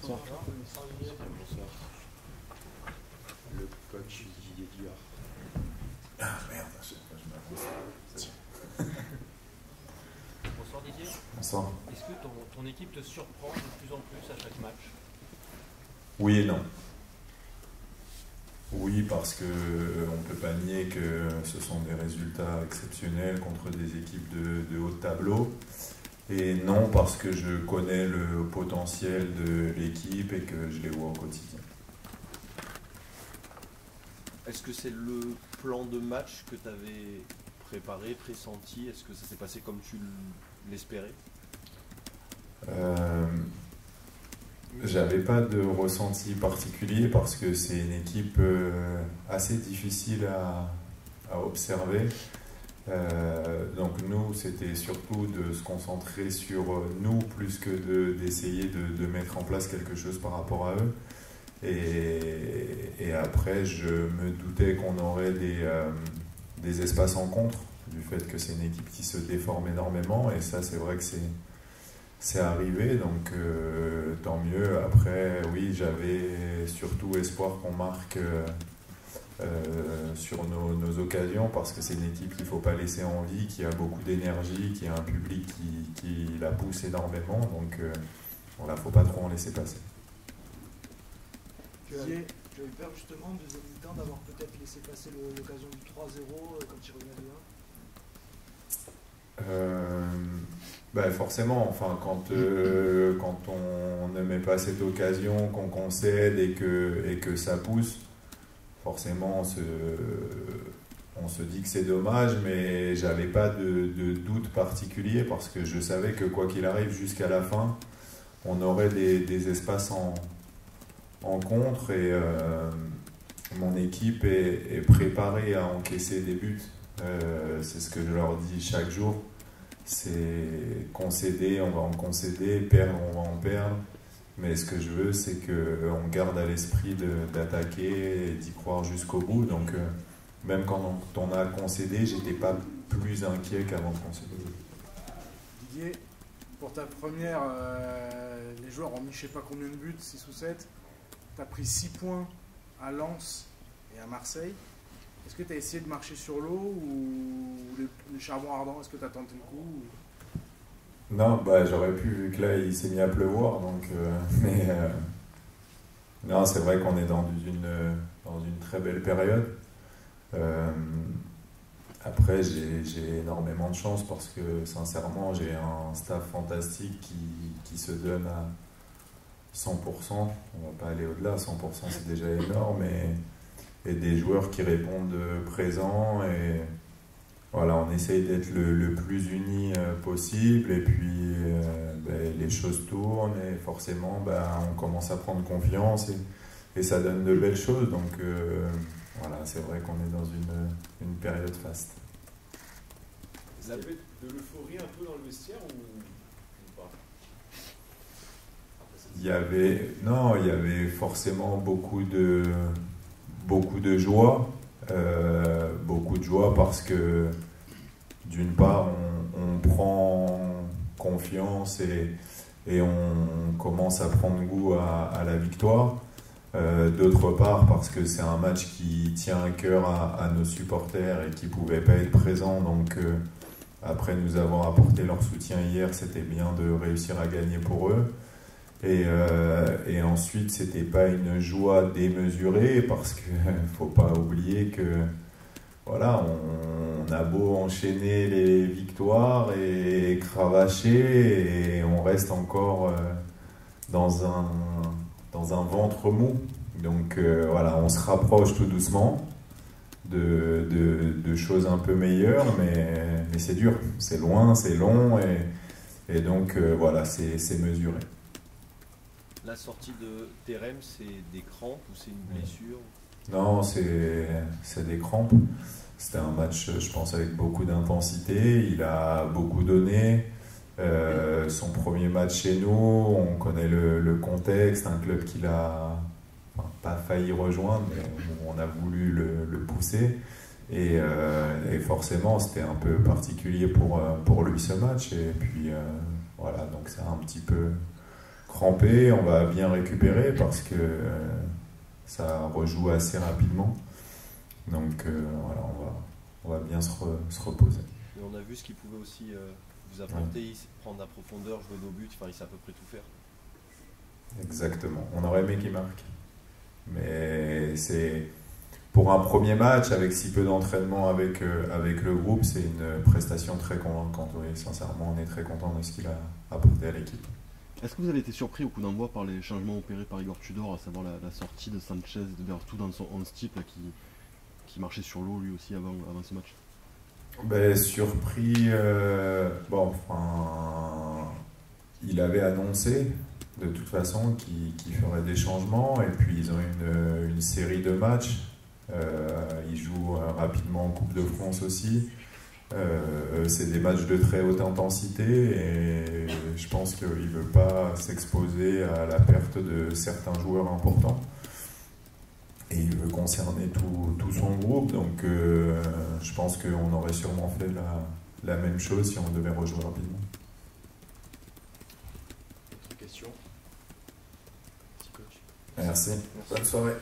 Bonsoir. Bonsoir. Le coach Didier Duhard. Ah merde, je m'avance. Bonsoir Didier. Bonsoir. Est-ce que ton équipe te surprend de plus en plus à chaque match? Oui et non. Oui, parce que on peut pas nier que ce sont des résultats exceptionnels contre des équipes de haut de tableau. Et non, parce que je connais le potentiel de l'équipe et que je les vois au quotidien. Est-ce que c'est le plan de match que tu avais préparé, pressenti? Est-ce que ça s'est passé comme tu l'espérais? J'avais pas de ressenti particulier parce que c'est une équipe assez difficile à observer. Donc nous, c'était surtout de se concentrer sur nous plus que d'essayer de mettre en place quelque chose par rapport à eux. Et après, je me doutais qu'on aurait des espaces en contre, du fait que c'est une équipe qui se déforme énormément. Et ça, c'est vrai que c'est arrivé, donc tant mieux. Après, oui, j'avais surtout espoir qu'on marque sur nos occasions, parce que c'est une équipe qu'il ne faut pas laisser en vie, qui a beaucoup d'énergie, qui a un public qui la pousse énormément, donc voilà, il ne faut pas trop en laisser passer. Tu avais peur justement en deuxième mi-temps d'avoir peut-être laissé passer l'occasion du 3-0 quand il revenait à 1? Forcément, enfin, quand on ne met pas cette occasion, qu'on concède et que ça pousse, forcément on se dit que c'est dommage, mais j'avais pas de doute particulier parce que je savais que quoi qu'il arrive jusqu'à la fin, on aurait des espaces en contre, et mon équipe est préparée à encaisser des buts. C'est ce que je leur dis chaque jour. C'est concéder, on va en concéder, perdre, on va en perdre. Mais ce que je veux, c'est qu'on garde à l'esprit d'attaquer et d'y croire jusqu'au bout. Donc, même quand on a concédé, j'étais pas plus inquiet qu'avant de concéder. Didier, pour ta première, les joueurs ont mis je sais pas combien de buts, 6 ou 7. Tu as pris 6 points à Lens et à Marseille. Est-ce que tu as essayé de marcher sur l'eau ou les charbons ardents? Est-ce que tu as tenté le coup Non, j'aurais pu, vu que là il s'est mis à pleuvoir, donc non, c'est vrai qu'on est dans une très belle période. Après, j'ai énormément de chance parce que sincèrement, j'ai un staff fantastique qui se donne à 100%. On va pas aller au-delà, 100% c'est déjà énorme, et des joueurs qui répondent présents, et voilà, on essaye d'être le plus unis possible, et puis les choses tournent, et forcément on commence à prendre confiance, et ça donne de belles choses. Donc voilà, c'est vrai qu'on est dans une période faste. Est-ce qu'il y avait de l'euphorie un peu dans le vestiaire ou pas? Il y avait forcément beaucoup de joie, parce que d'une part on prend confiance et on commence à prendre goût à la victoire. D'autre part parce que c'est un match qui tient à cœur à nos supporters et qui ne pouvaient pas être présents, donc après nous avoir apporté leur soutien hier, c'était bien de réussir à gagner pour eux. Et ensuite, c'était pas une joie démesurée, parce qu'il ne faut pas oublier que voilà, on a beau enchaîner les victoires et cravacher, et on reste encore dans un ventre mou. Donc voilà, on se rapproche tout doucement de choses un peu meilleures, mais c'est dur, c'est loin, c'est long, et donc voilà, c'est mesuré. La sortie de Terem, c'est des crampes ou c'est une blessure? Non, c'est des crampes. C'était un match, je pense, avec beaucoup d'intensité. Il a beaucoup donné. Son premier match chez nous, on connaît le contexte, un club qu'il a pas failli rejoindre, mais on a voulu le pousser. Et forcément, c'était un peu particulier pour lui ce match. Et puis voilà, donc ça a un petit peu crampé, on va bien récupérer parce que ça rejoue assez rapidement. Donc voilà, on va bien se reposer. Et on a vu ce qu'il pouvait aussi vous apporter, prendre la profondeur, jouer au but, enfin il sait à peu près tout faire. Exactement, on aurait aimé qu'il marque. Mais c'est pour un premier match avec si peu d'entraînement avec le groupe, c'est une prestation très convaincante. Oui, sincèrement, on est très content de ce qu'il a apporté à l'équipe. Est-ce que vous avez été surpris au coup d'envoi par les changements opérés par Igor Tudor, à savoir la sortie de Sanchez et de Vertu dans son 11 type qui marchait sur l'eau lui aussi avant ce match? Ben, surpris, il avait annoncé de toute façon qu'il ferait des changements et puis ils ont une série de matchs. Ils jouent rapidement en Coupe de France aussi. C'est des matchs de très haute intensité et je pense qu'il ne veut pas s'exposer à la perte de certains joueurs importants. Et il veut concerner tout son groupe, donc je pense qu'on aurait sûrement fait la même chose si on devait rejouer rapidement. Autre question? Merci. Bonne soirée.